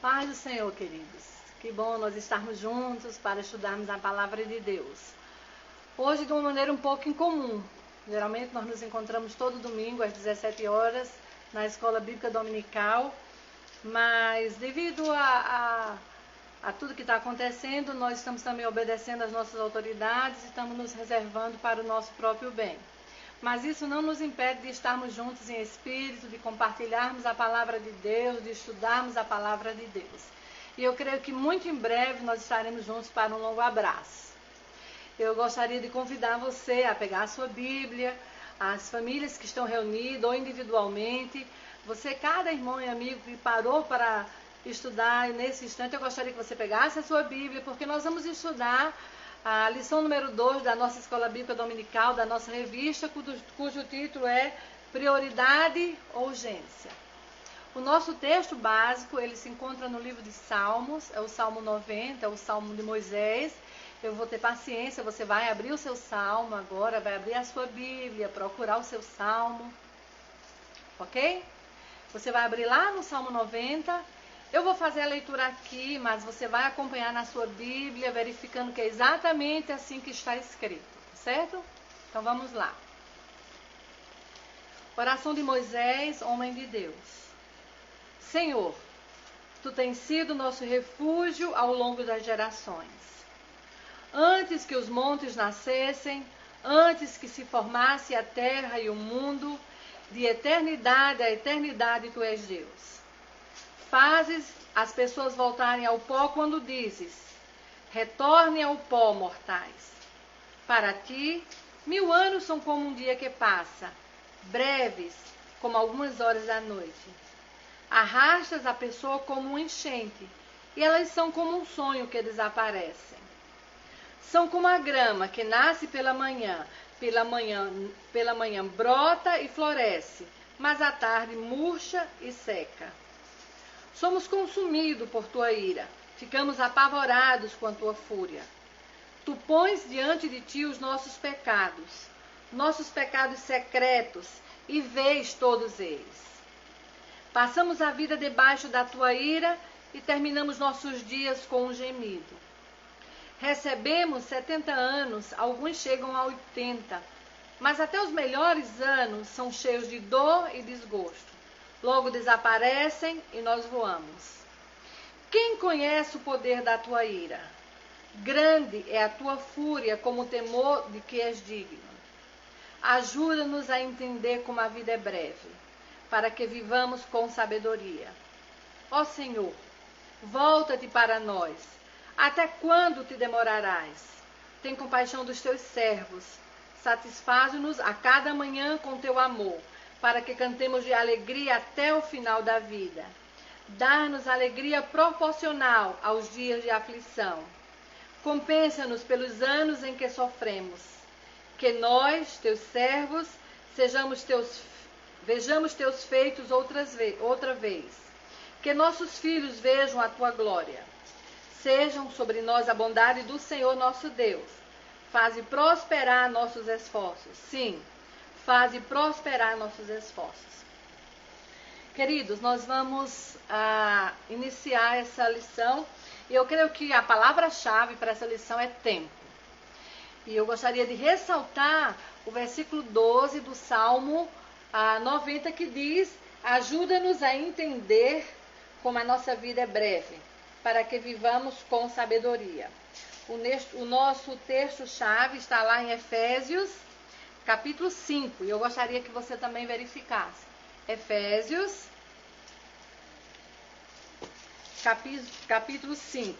Paz do Senhor, queridos. Que bom nós estarmos juntos para estudarmos a palavra de Deus. Hoje, de uma maneira um pouco incomum. Geralmente nós nos encontramos todo domingo às 17 horas na Escola Bíblica Dominical, mas devido a tudo que está acontecendo, nós estamos também obedecendo às nossas autoridades e estamos nos reservando para o nosso próprio bem. Mas isso não nos impede de estarmos juntos em espírito, de compartilharmos a palavra de Deus, de estudarmos a palavra de Deus. E eu creio que muito em breve nós estaremos juntos para um longo abraço. Eu gostaria de convidar você a pegar a sua Bíblia, as famílias que estão reunidas ou individualmente. Você, cada irmão e amigo que parou para estudar, e nesse instante eu gostaria que você pegasse a sua Bíblia, porque nós vamos estudar a lição número 2 da nossa Escola Bíblica Dominical, da nossa revista, cujo título é Prioridade ou Urgência. O nosso texto básico, ele se encontra no livro de Salmos, é o Salmo 90, é o Salmo de Moisés. Eu vou ter paciência, você vai abrir o seu Salmo agora, vai abrir a sua Bíblia, procurar o seu Salmo, ok? Você vai abrir lá no Salmo 90. Eu vou fazer a leitura aqui, mas você vai acompanhar na sua Bíblia, verificando que é exatamente assim que está escrito, certo? Então vamos lá. Oração de Moisés, homem de Deus. Senhor, Tu tens sido nosso refúgio ao longo das gerações. Antes que os montes nascessem, antes que se formasse a terra e o mundo, de eternidade a eternidade Tu és Deus. Fazes as pessoas voltarem ao pó quando dizes: retornem ao pó, mortais. Para ti, 1000 anos são como um dia que passa, breves como algumas horas da noite. Arrastas a pessoa como um enchente, e elas são como um sonho que desaparecem. São como a grama que nasce pela manhã brota e floresce, mas à tarde murcha e seca. Somos consumidos por tua ira, ficamos apavorados com a tua fúria. Tu pões diante de ti os nossos pecados secretos, e vês todos eles. Passamos a vida debaixo da tua ira e terminamos nossos dias com um gemido. Recebemos 70 anos, alguns chegam a 80, mas até os melhores anos são cheios de dor e desgosto. Logo desaparecem e nós voamos. Quem conhece o poder da tua ira? Grande é a tua fúria como o temor de que és digno. Ajuda-nos a entender como a vida é breve, para que vivamos com sabedoria. Ó Senhor, volta-te para nós. Até quando te demorarás? Tem compaixão dos teus servos. Satisfaz-nos a cada manhã com teu amor, para que cantemos de alegria até o final da vida. Dá-nos alegria proporcional aos dias de aflição. Compensa-nos pelos anos em que sofremos. Que nós, teus servos, vejamos teus feitos outra vez. Que nossos filhos vejam a tua glória. Sejam sobre nós a bondade do Senhor nosso Deus. Faze prosperar nossos esforços. Sim, faze prosperar nossos esforços. Queridos, nós vamos iniciar essa lição. E eu creio que a palavra-chave para essa lição é tempo. E eu gostaria de ressaltar o versículo 12 do Salmo 90, que diz: ajuda-nos a entender como a nossa vida é breve, para que vivamos com sabedoria. O nosso texto-chave está lá em Efésios, capítulo 5, e eu gostaria que você também verificasse. Efésios, capítulo 5,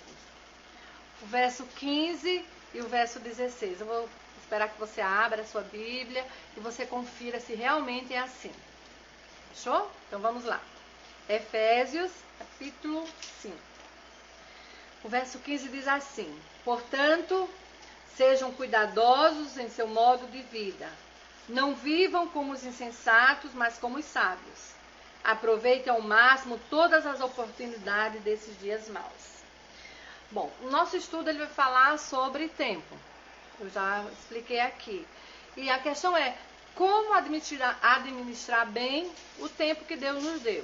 o verso 15 e o verso 16. Eu vou esperar que você abra a sua Bíblia e você confira se realmente é assim. Fechou? Então vamos lá. Efésios, capítulo 5. O verso 15 diz assim: portanto, sejam cuidadosos em seu modo de vida. Não vivam como os insensatos, mas como os sábios. Aproveitem ao máximo todas as oportunidades desses dias maus. Bom, o nosso estudo ele vai falar sobre tempo. Eu já expliquei aqui. E a questão é como administrar bem o tempo que Deus nos deu.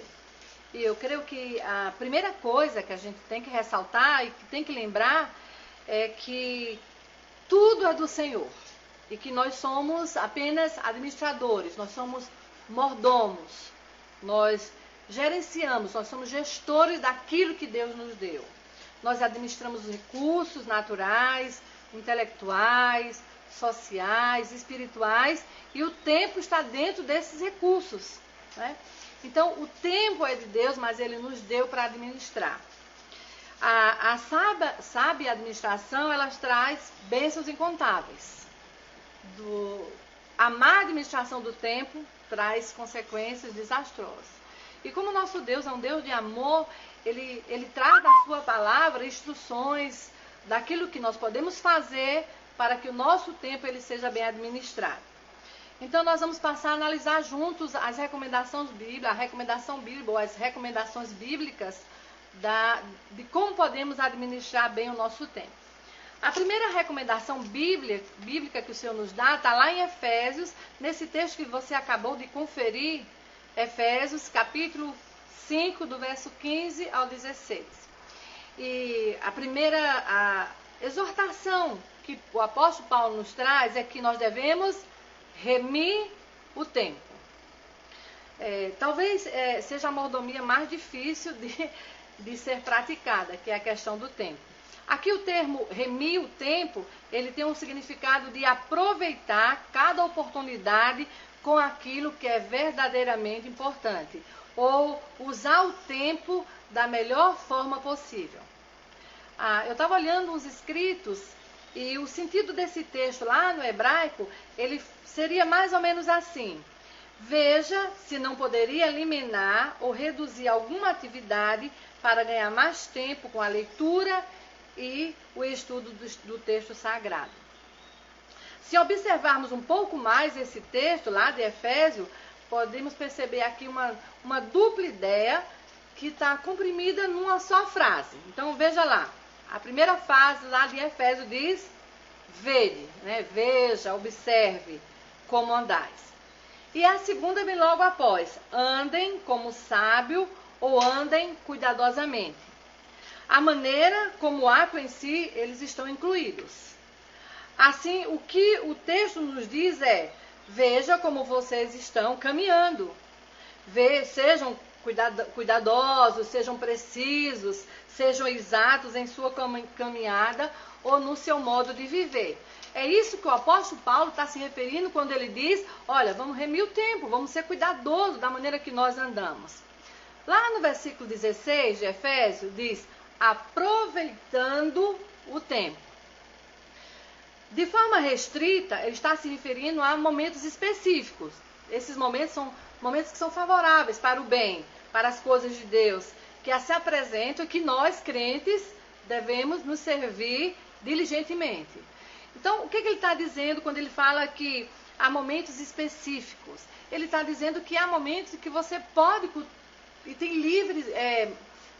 E eu creio que a primeira coisa que a gente tem que ressaltar e que tem que lembrar é que tudo é do Senhor e que nós somos apenas administradores, nós somos mordomos, nós gerenciamos, nós somos gestores daquilo que Deus nos deu. Nós administramos os recursos naturais, intelectuais, sociais, espirituais, e o tempo está dentro desses recursos, né? Então, o tempo é de Deus, mas Ele nos deu para administrar. A sábia administração, ela traz bênçãos incontáveis. A má administração do tempo traz consequências desastrosas. E como nosso Deus é um Deus de amor, Ele traz da sua palavra instruções daquilo que nós podemos fazer para que o nosso tempo ele seja bem administrado. Então, nós vamos passar a analisar juntos as recomendações bíblicas, a recomendação bíblica ou as recomendações bíblicas de como podemos administrar bem o nosso tempo. A primeira recomendação bíblica que o Senhor nos dá está lá em Efésios, nesse texto que você acabou de conferir, Efésios, capítulo 5, do verso 15 ao 16. E a primeira exortação que o apóstolo Paulo nos traz é que nós devemos remir o tempo. Talvez seja a mordomia mais difícil de ser praticada, que é a questão do tempo. Aqui o termo remir o tempo, ele tem um significado de aproveitar cada oportunidade com aquilo que é verdadeiramente importante, ou usar o tempo da melhor forma possível. Eu estava olhando uns escritos e o sentido desse texto lá no hebraico, ele seria mais ou menos assim: veja se não poderia eliminar ou reduzir alguma atividade para ganhar mais tempo com a leitura e o estudo do texto sagrado. Se observarmos um pouco mais esse texto lá de Efésio, podemos perceber aqui uma dupla ideia que está comprimida numa só frase. Então veja lá, a primeira frase lá de Efésio diz: vede, né? Veja, observe como andais. E a segunda vem logo após: andem como sábio ou andem cuidadosamente. A maneira como o ato em si, eles estão incluídos. Assim, o que o texto nos diz é: veja como vocês estão caminhando. Sejam cuidadosos, sejam precisos, sejam exatos em sua caminhada ou no seu modo de viver. É isso que o apóstolo Paulo está se referindo quando ele diz: olha, vamos remir o tempo, vamos ser cuidadosos da maneira que nós andamos. Lá no versículo 16 de Efésios diz: aproveitando o tempo. De forma restrita, ele está se referindo a momentos específicos. Esses momentos são momentos que são favoráveis para o bem, para as coisas de Deus, que se apresentam e que nós, crentes, devemos nos servir diligentemente. Então, o que ele está dizendo quando ele fala que há momentos específicos? Ele está dizendo que há momentos que você pode e tem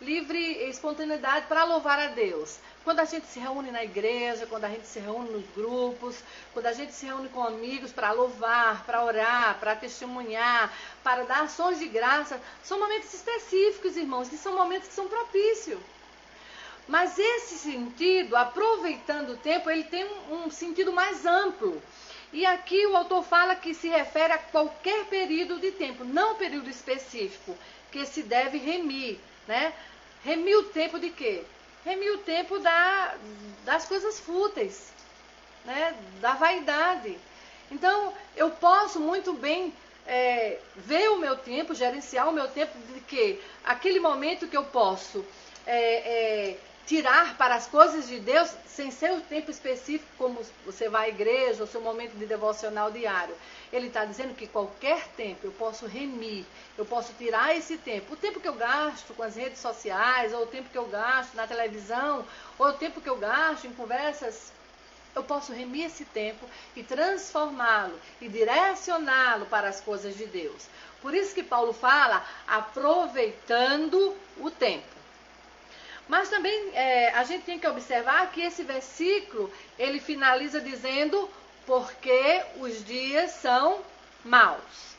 livre espontaneidade para louvar a Deus. Quando a gente se reúne na igreja, quando a gente se reúne nos grupos, quando a gente se reúne com amigos para louvar, para orar, para testemunhar, para dar ações de graça, são momentos específicos, irmãos, e são momentos que são propícios. Mas esse sentido, aproveitando o tempo, ele tem um sentido mais amplo. E aqui o autor fala que se refere a qualquer período de tempo, não período específico, que se deve remir, né? Remir o tempo de quê? Remir o tempo das coisas fúteis, né? Da vaidade. Então, eu posso muito bem ver o meu tempo, gerenciar o meu tempo de quê? Aquele momento que eu posso tirar para as coisas de Deus, sem ser o tempo específico, como você vai à igreja, o seu momento de devocional diário. Ele está dizendo que qualquer tempo eu posso remir, eu posso tirar esse tempo. O tempo que eu gasto com as redes sociais, ou o tempo que eu gasto na televisão, ou o tempo que eu gasto em conversas, eu posso remir esse tempo e transformá-lo e direcioná-lo para as coisas de Deus. Por isso que Paulo fala, aproveitando o tempo. Mas também a gente tem que observar que esse versículo, ele finaliza dizendo: porque os dias são maus.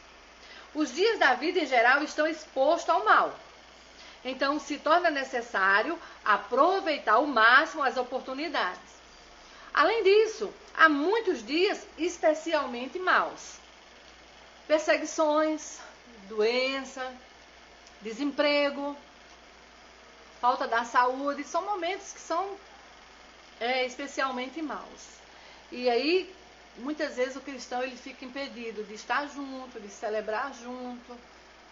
Os dias da vida em geral estão expostos ao mal. Então, se torna necessário aproveitar ao máximo as oportunidades. Além disso, há muitos dias especialmente maus. Perseguições, doença, desemprego, falta da saúde, são momentos que são especialmente maus. E aí, muitas vezes o cristão ele fica impedido de estar junto, de celebrar junto,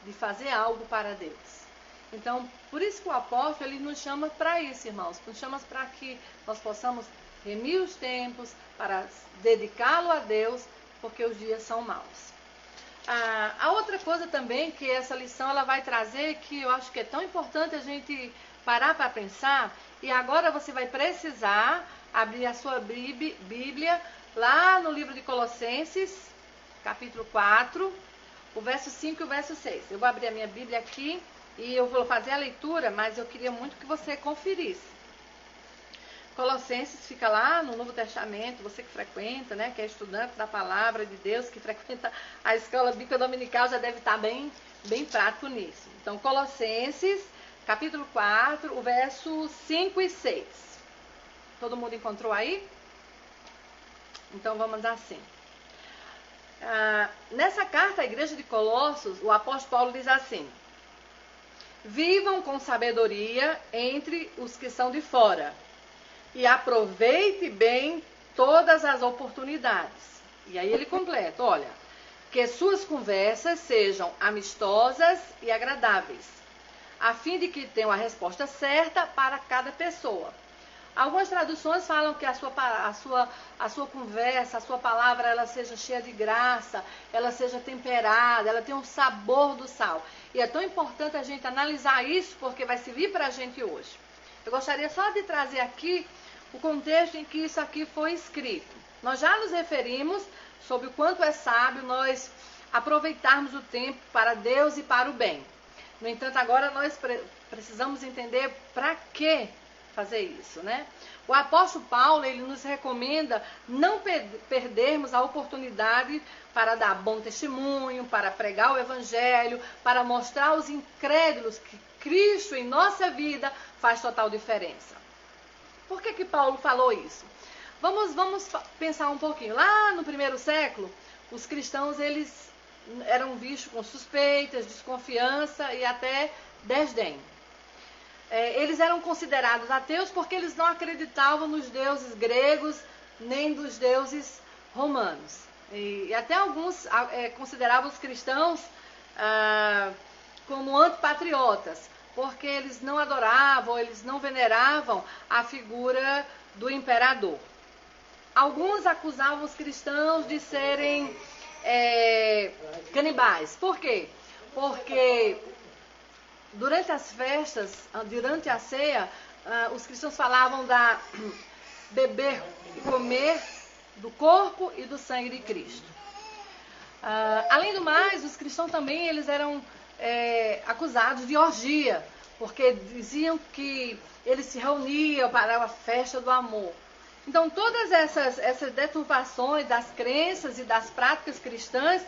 de fazer algo para Deus. Então, por isso que o apóstolo ele nos chama para isso, irmãos. Nos chama para que nós possamos remir os tempos, para dedicá-lo a Deus, porque os dias são maus. A outra coisa também que essa lição ela vai trazer, que eu acho que é tão importante a gente parar para pensar, e agora você vai precisar abrir a sua Bíblia lá no livro de Colossenses, capítulo 4, o verso 5 e o verso 6. Eu vou abrir a minha Bíblia aqui e eu vou fazer a leitura, mas eu queria muito que você conferisse. Colossenses fica lá no Novo Testamento, você que frequenta, né, que é estudante da Palavra de Deus, que frequenta a escola bíblica dominical, já deve estar bem prático nisso. Então, Colossenses, capítulo 4, o verso 5 e 6. Todo mundo encontrou aí? Então, vamos assim. Nessa carta à igreja de Colossos, o apóstolo Paulo diz assim: vivam com sabedoria entre os que são de fora, e aproveite bem todas as oportunidades. E aí ele completa, olha, que suas conversas sejam amistosas e agradáveis, a fim de que tenham a resposta certa para cada pessoa. Algumas traduções falam que a sua conversa, a sua palavra, ela seja cheia de graça, ela seja temperada, ela tenha um sabor do sal. E é tão importante a gente analisar isso, porque vai servir para a gente hoje. Eu gostaria só de trazer aqui o contexto em que isso aqui foi escrito. Nós já nos referimos sobre o quanto é sábio nós aproveitarmos o tempo para Deus e para o bem. No entanto, agora nós precisamos entender para que fazer isso, né? O apóstolo Paulo, ele nos recomenda não perdermos a oportunidade para dar bom testemunho, para pregar o evangelho, para mostrar aos incrédulos que Cristo em nossa vida faz total diferença. Por que Paulo falou isso? Vamos pensar um pouquinho. Lá no primeiro século, os cristãos eles eram vistos com suspeitas, desconfiança e até desdém. Eles eram considerados ateus porque eles não acreditavam nos deuses gregos nem dos deuses romanos. E até alguns consideravam os cristãos como antipatriotas, porque eles não adoravam, eles não veneravam a figura do imperador. Alguns acusavam os cristãos de serem canibais. Por quê? Porque durante as festas, durante a ceia, os cristãos falavam da beber e comer do corpo e do sangue de Cristo. Além do mais, os cristãos também eles eram acusados de orgia, porque diziam que eles se reuniam para a festa do amor. Então, todas essas deturpações das crenças e das práticas cristãs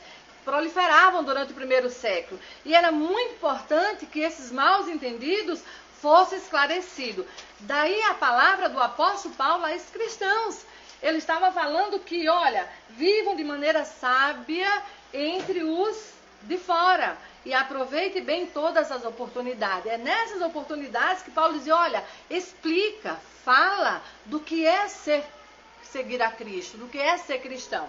proliferavam durante o primeiro século. E era muito importante que esses maus entendidos fossem esclarecidos. Daí a palavra do apóstolo Paulo a esses cristãos. Ele estava falando que, olha, vivam de maneira sábia entre os de fora e aproveite bem todas as oportunidades. É nessas oportunidades que Paulo diz, olha, explica, fala do que é seguir a Cristo, do que é ser cristão.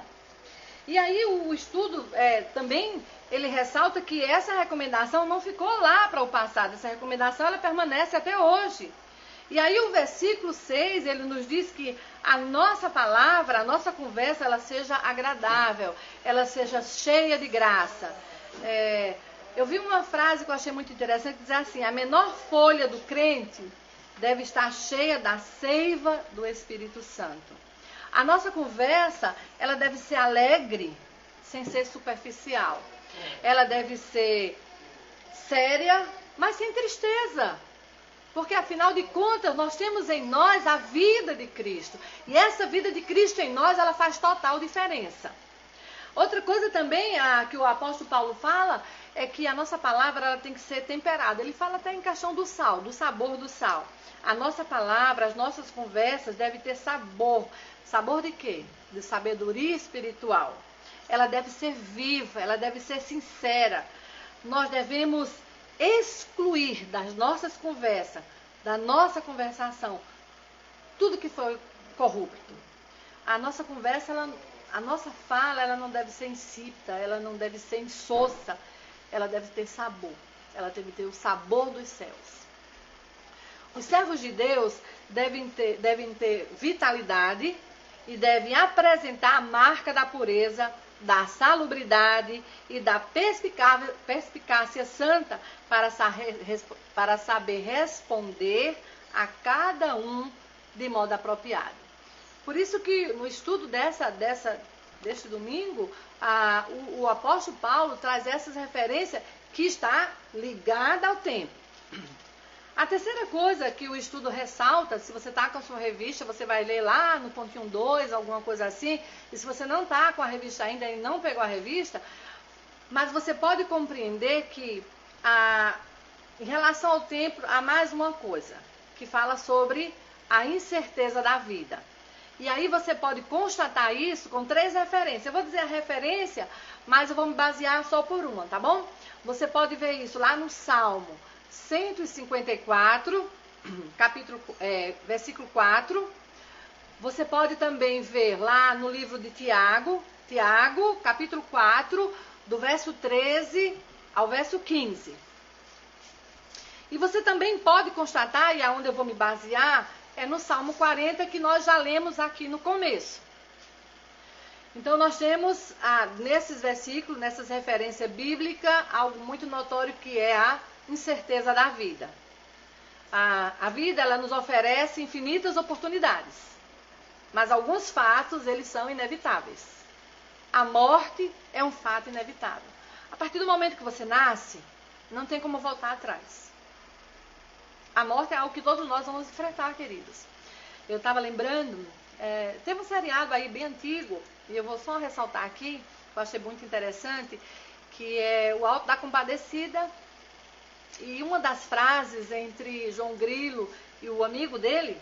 E aí o estudo também, ele ressalta que essa recomendação não ficou lá para o passado, essa recomendação ela permanece até hoje. E aí o versículo 6, ele nos diz que a nossa palavra, a nossa conversa, ela seja agradável, ela seja cheia de graça. Eu vi uma frase que eu achei muito interessante, que diz assim, a menor folha do crente deve estar cheia da seiva do Espírito Santo. A nossa conversa, ela deve ser alegre, sem ser superficial. Ela deve ser séria, mas sem tristeza. Porque, afinal de contas, nós temos em nós a vida de Cristo. E essa vida de Cristo em nós, ela faz total diferença. Outra coisa também que o apóstolo Paulo fala, é que a nossa palavra ela tem que ser temperada. Ele fala até em questão do sal, do sabor do sal. A nossa palavra, as nossas conversas devem ter sabor. Sabor de quê? De sabedoria espiritual. Ela deve ser viva, ela deve ser sincera. Nós devemos excluir das nossas conversas, da nossa conversação, tudo que foi corrupto. A nossa conversa, a nossa fala, ela não deve ser insípida, ela não deve ser insossa, ela deve ter sabor, ela deve ter o sabor dos céus. Os servos de Deus devem ter vitalidade e devem apresentar a marca da pureza, da salubridade e da perspicácia santa para saber responder a cada um de modo apropriado. Por isso que no estudo deste domingo, o apóstolo Paulo traz essas referências que está ligada ao tempo. A terceira coisa que o estudo ressalta, se você está com a sua revista, você vai ler lá no pontinho 2, alguma coisa assim, e se você não está com a revista ainda e não pegou a revista, mas você pode compreender que em relação ao tempo, há mais uma coisa, que fala sobre a incerteza da vida. E aí você pode constatar isso com 3 referências. Eu vou dizer a referência, mas eu vou me basear só por uma, tá bom? Você pode ver isso lá no Salmo 154, versículo 4. Você pode também ver lá no livro de Tiago, capítulo 4, do verso 13 ao verso 15. E você também pode constatar, e aonde eu vou me basear, é no Salmo 40, que nós já lemos aqui no começo. Então, nós temos nesses versículos, nessas referências bíblicas, algo muito notório que é a incerteza da vida. A vida, ela nos oferece infinitas oportunidades, mas alguns fatos, eles são inevitáveis. A morte é um fato inevitável. A partir do momento que você nasce, não tem como voltar atrás. A morte é algo que todos nós vamos enfrentar, queridos. Eu estava lembrando, teve um seriado aí bem antigo, e eu vou só ressaltar aqui, que eu achei muito interessante, que é o Alto da Compadecida. E uma das frases entre João Grilo e o amigo dele,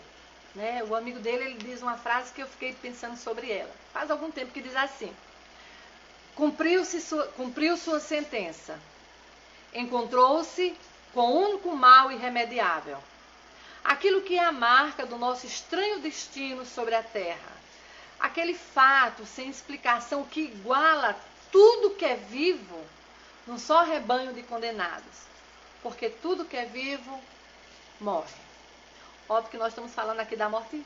né? O amigo dele, ele diz uma frase que eu fiquei pensando sobre ela. Faz algum tempo que diz assim: cumpriu sua sentença, encontrou-se com o único mal irremediável. Aquilo que é a marca do nosso estranho destino sobre a terra. Aquele fato sem explicação que iguala tudo que é vivo num só rebanho de condenados. Porque tudo que é vivo morre. Óbvio que nós estamos falando aqui da morte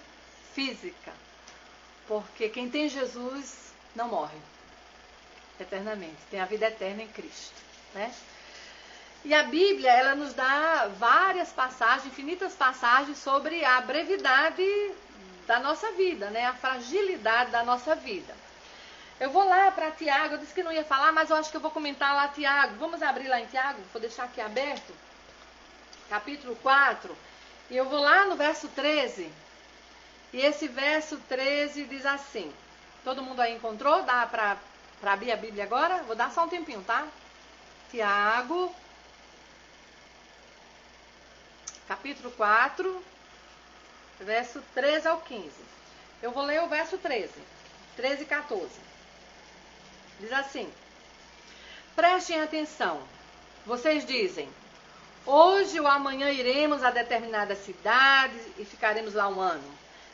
física. Porque quem tem Jesus não morre eternamente. Tem a vida eterna em Cristo, né? E a Bíblia, ela nos dá várias passagens, infinitas passagens sobre a brevidade da nossa vida, né? A fragilidade da nossa vida. Eu vou lá para Tiago, eu disse que não ia falar, mas eu acho que eu vou comentar lá Tiago. Vamos abrir lá em Tiago, vou deixar aqui aberto, capítulo 4, e eu vou lá no verso 13, e esse verso 13 diz assim, todo mundo aí encontrou? Dá para abrir a Bíblia agora? Vou dar só um tempinho, tá? Tiago, capítulo 4, verso 13 ao 15. Eu vou ler o verso 13 e 14. Diz assim: prestem atenção, vocês dizem, hoje ou amanhã iremos a determinada cidade e ficaremos lá um ano.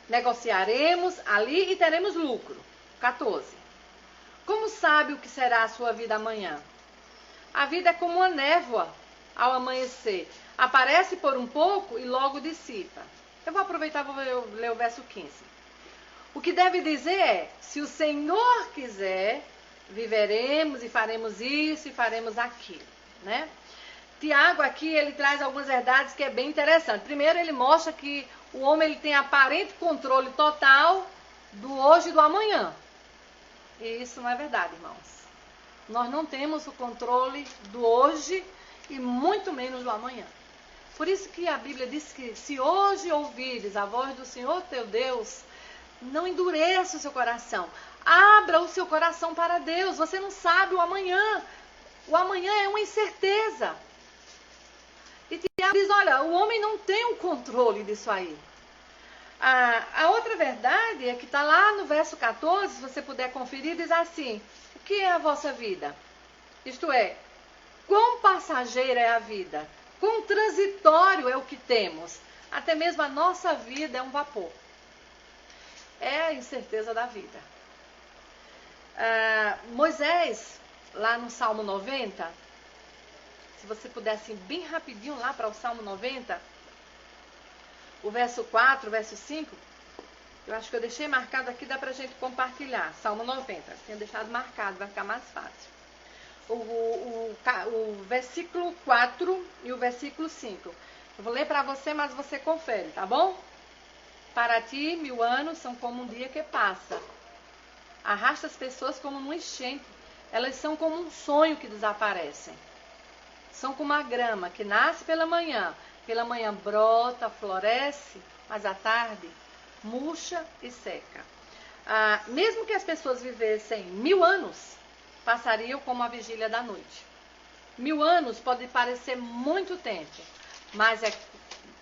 Negociaremos ali e teremos lucro. 14. Como sabe o que será a sua vida amanhã? A vida é como uma névoa ao amanhecer. Aparece por um pouco e logo dissipa. Eu vou aproveitar e vou ler o verso 15. O que deve dizer é, se o Senhor quiser, viveremos e faremos isso e faremos aquilo, né? Tiago aqui, ele traz algumas verdades que é bem interessante. Primeiro, ele mostra que o homem ele tem aparente controle total do hoje e do amanhã. E isso não é verdade, irmãos. Nós não temos o controle do hoje e muito menos do amanhã. Por isso que a Bíblia diz que se hoje ouvires a voz do Senhor teu Deus, não endureça o seu coração. Abra o seu coração para Deus. Você não sabe o amanhã. O amanhã é uma incerteza. E Tiago diz, olha, o homem não tem um controle disso aí. A outra verdade é que está lá no verso 14, se você puder conferir, diz assim, o que é a vossa vida? Isto é, quão passageira é a vida, quão transitório é o que temos. Até mesmo a nossa vida é um vapor. É a incerteza da vida. Moisés, lá no Salmo 90, se você pudesse ir bem rapidinho lá para o Salmo 90, o verso 4, o verso 5, eu acho que eu deixei marcado aqui, dá para a gente compartilhar. Salmo 90, tinha deixado marcado, vai ficar mais fácil. O versículo 4 e o versículo 5. Eu vou ler para você, mas você confere, tá bom? Para ti, 1000 anos são como um dia que passa. Arrasta as pessoas como num enchente. Elas são como um sonho que desaparecem. São como a grama que nasce pela manhã brota, floresce, mas à tarde murcha e seca. Mesmo que as pessoas vivessem 1000 anos, passariam como a vigília da noite. 1000 anos pode parecer muito tempo, mas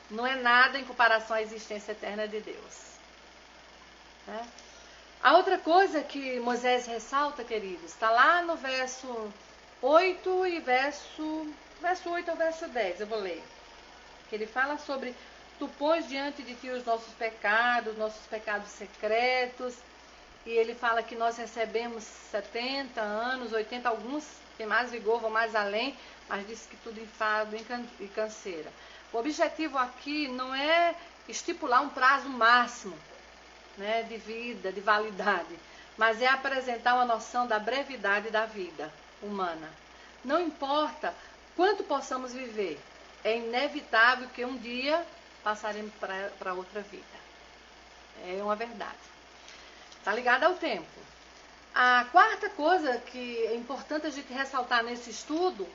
não é nada em comparação à existência eterna de Deus. Né? A outra coisa que Moisés ressalta, queridos, está lá no verso 8 e verso 8 ao verso 10, eu vou ler. Que ele fala sobre, tu pões diante de ti os nossos pecados secretos, e ele fala que nós recebemos 70 anos, 80, alguns têm mais vigor, vão mais além, mas diz que tudo enfado e canseira. O objetivo aqui não é estipular um prazo máximo, né, de vida, de validade, mas é apresentar uma noção da brevidade da vida humana. Não importa quanto possamos viver, é inevitável que um dia passaremos para outra vida. É uma verdade. Está ligado ao tempo. A quarta coisa que é importante a gente ressaltar nesse estudo,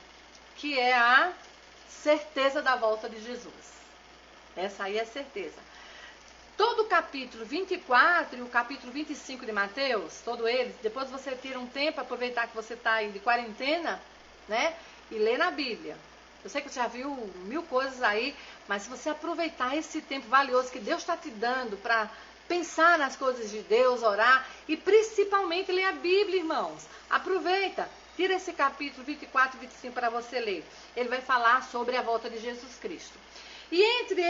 que é a certeza da volta de Jesus. Essa aí é a certeza. Todo o capítulo 24 e o capítulo 25 de Mateus, todos eles, depois você tira um tempo, aproveitar que você está aí de quarentena, né? E lê na Bíblia. Eu sei que você já viu 1000 coisas aí, mas se você aproveitar esse tempo valioso que Deus está te dando para pensar nas coisas de Deus, orar e principalmente ler a Bíblia, irmãos. Aproveita, tira esse capítulo 24 e 25 para você ler. Ele vai falar sobre a volta de Jesus Cristo. E entre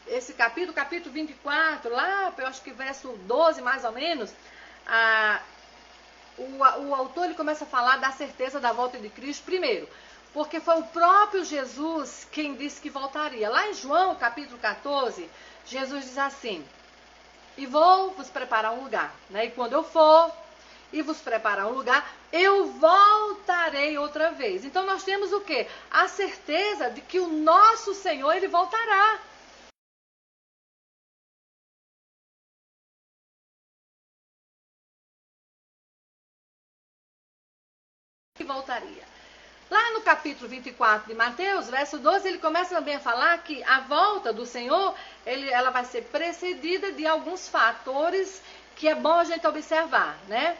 esse capítulo 24, lá, eu acho que verso 12 mais ou menos, o autor ele começa a falar da certeza da volta de Cristo primeiro. Porque foi o próprio Jesus quem disse que voltaria. Lá em João, capítulo 14, Jesus diz assim, e vou vos preparar um lugar, né? E quando eu for e vos preparar um lugar, eu voltarei outra vez. Então nós temos o quê? A certeza de que o nosso Senhor, ele voltará. Que voltaria. Lá no capítulo 24 de Mateus, verso 12, ele começa também a falar que a volta do Senhor, ela vai ser precedida de alguns fatores que é bom a gente observar, né?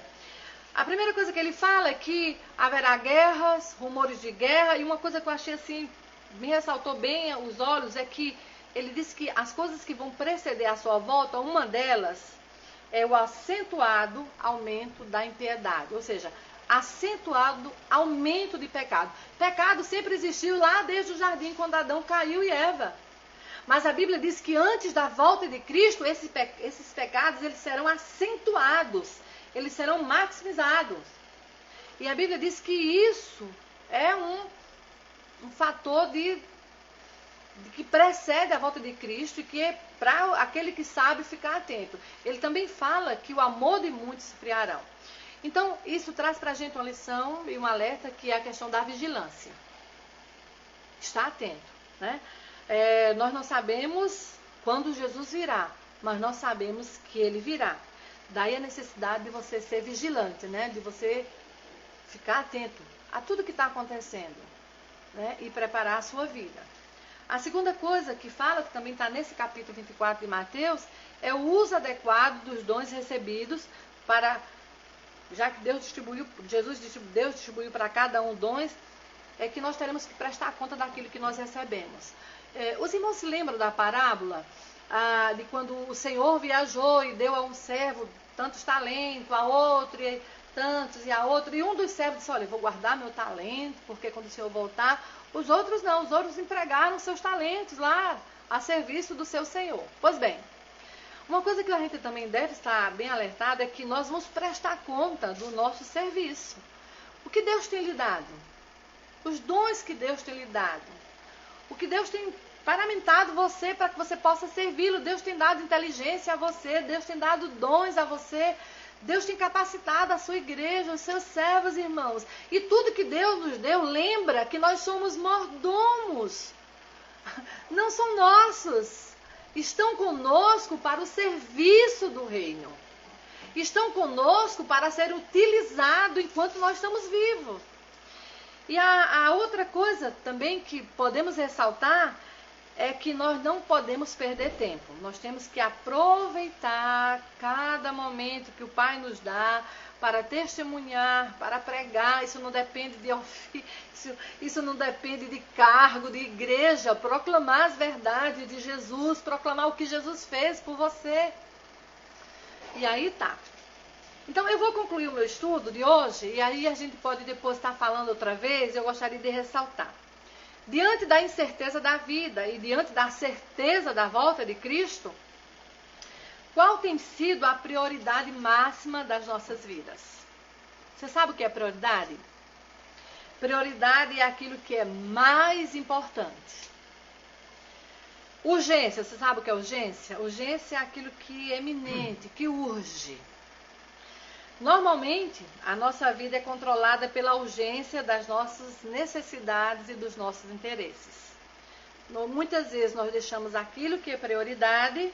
A primeira coisa que ele fala é que haverá guerras, rumores de guerra, e uma coisa que eu achei assim, me ressaltou bem os olhos, é que ele disse que as coisas que vão preceder a sua volta, uma delas é o acentuado aumento da impiedade, ou seja, acentuado aumento de pecado. Pecado sempre existiu lá desde o jardim, quando Adão caiu e Eva. Mas a Bíblia diz que antes da volta de Cristo, esses pecados eles serão acentuados, eles serão maximizados. E a Bíblia diz que isso é um fator de que precede a volta de Cristo e que é para aquele que sabe ficar atento. Ele também fala que o amor de muitos se esfriarão. Então, isso traz para a gente uma lição e um alerta que é a questão da vigilância. Está atento, né? Nós não sabemos quando Jesus virá, mas nós sabemos que ele virá. Daí a necessidade de você ser vigilante, né? De você ficar atento a tudo que está acontecendo, né? E preparar a sua vida. A segunda coisa que fala, que também está nesse capítulo 24 de Mateus, é o uso adequado dos dons recebidos para... Já que Deus distribuiu para cada um dons, é que nós teremos que prestar conta daquilo que nós recebemos. Os irmãos se lembram da parábola de quando o Senhor viajou e deu a um servo tantos talentos, a outro e tantos e a outro, e um dos servos disse, olha, eu vou guardar meu talento, porque quando o Senhor voltar, os outros não, os outros empregaram seus talentos lá a serviço do seu Senhor. Pois bem, uma coisa que a gente também deve estar bem alertado é que nós vamos prestar conta do nosso serviço. O que Deus tem lhe dado? Os dons que Deus tem lhe dado. O que Deus tem paramentado você para que você possa servi-lo. Deus tem dado inteligência a você, Deus tem dado dons a você, Deus tem capacitado a sua igreja, os seus servos, irmãos. E tudo que Deus nos deu, lembra que nós somos mordomos. Não são nossos. Estão conosco para o serviço do reino. Estão conosco para ser utilizado enquanto nós estamos vivos. E a outra coisa também que podemos ressaltar é que nós não podemos perder tempo. Nós temos que aproveitar cada momento que o Pai nos dá para testemunhar, para pregar. Isso não depende de ofício, isso não depende de cargo, de igreja. Proclamar as verdades de Jesus, proclamar o que Jesus fez por você. E aí tá. Então eu vou concluir o meu estudo de hoje, e aí a gente pode depois estar falando outra vez. Eu gostaria de ressaltar. Diante da incerteza da vida e diante da certeza da volta de Cristo, qual tem sido a prioridade máxima das nossas vidas? Você sabe o que é prioridade? Prioridade é aquilo que é mais importante. Urgência, você sabe o que é urgência? Urgência é aquilo que é eminente, que urge. Normalmente, a nossa vida é controlada pela urgência das nossas necessidades e dos nossos interesses. Muitas vezes nós deixamos aquilo que é prioridade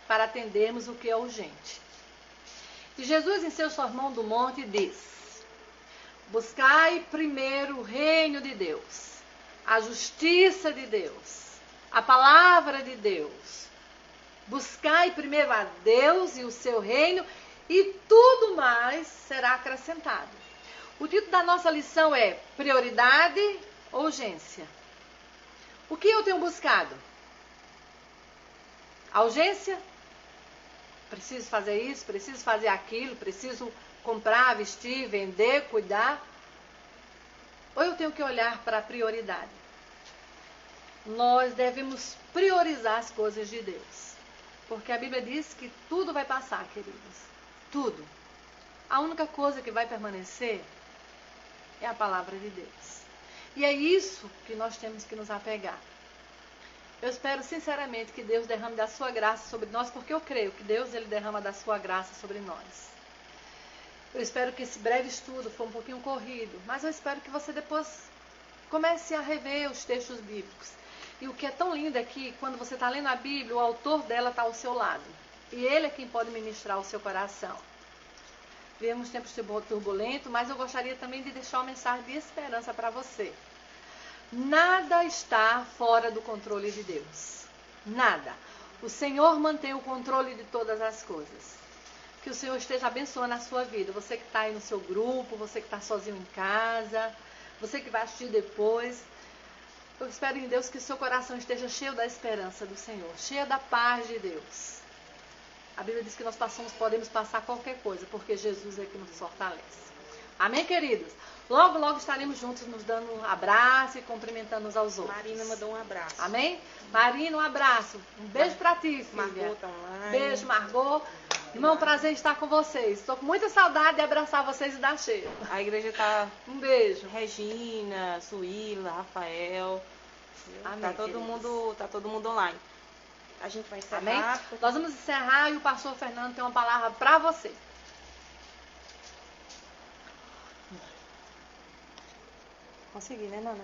para atendermos o que é urgente. E Jesus, em seu Sermão do Monte, diz: buscai primeiro o reino de Deus, a justiça de Deus, a palavra de Deus. Buscai primeiro a Deus e o seu reino, e tudo mais será acrescentado. O título da nossa lição é prioridade ou urgência? O que eu tenho buscado? A urgência? Preciso fazer isso, preciso fazer aquilo, preciso comprar, vestir, vender, cuidar? Ou eu tenho que olhar para a prioridade? Nós devemos priorizar as coisas de Deus. Porque a Bíblia diz que tudo vai passar, queridos. Tudo. A única coisa que vai permanecer é a palavra de Deus. E é isso que nós temos que nos apegar. Eu espero sinceramente que Deus derrame da sua graça sobre nós, porque eu creio que Deus ele derrama da sua graça sobre nós. Eu espero que esse breve estudo foi um pouquinho corrido, mas eu espero que você depois comece a rever os textos bíblicos. E o que é tão lindo é que quando você está lendo a Bíblia, o autor dela está ao seu lado. E ele é quem pode ministrar o seu coração. Vivemos tempos turbulentos, mas eu gostaria também de deixar uma mensagem de esperança para você. Nada está fora do controle de Deus. Nada. O Senhor mantém o controle de todas as coisas. Que o Senhor esteja abençoando a sua vida. Você que está aí no seu grupo, você que está sozinho em casa, você que vai assistir depois. Eu espero em Deus que o seu coração esteja cheio da esperança do Senhor, cheio da paz de Deus. A Bíblia diz que nós podemos passar qualquer coisa, porque Jesus é que nos fortalece. Amém, queridos? Logo, logo estaremos juntos nos dando um abraço e cumprimentando uns aos outros. Marina mandou um abraço. Amém? Marina, um abraço. Um beijo pra ti, filha. Margot tá online. Beijo, Margot. Irmão, prazer em estar com vocês. Estou com muita saudade de abraçar vocês e dar cheiro. A igreja tá... Um beijo. Regina, Suíla, Rafael. Amém, tá todo mundo online. A gente vai encerrar. Amém? Nós vamos encerrar e o pastor Fernando tem uma palavra para você. Consegui, né, Nana?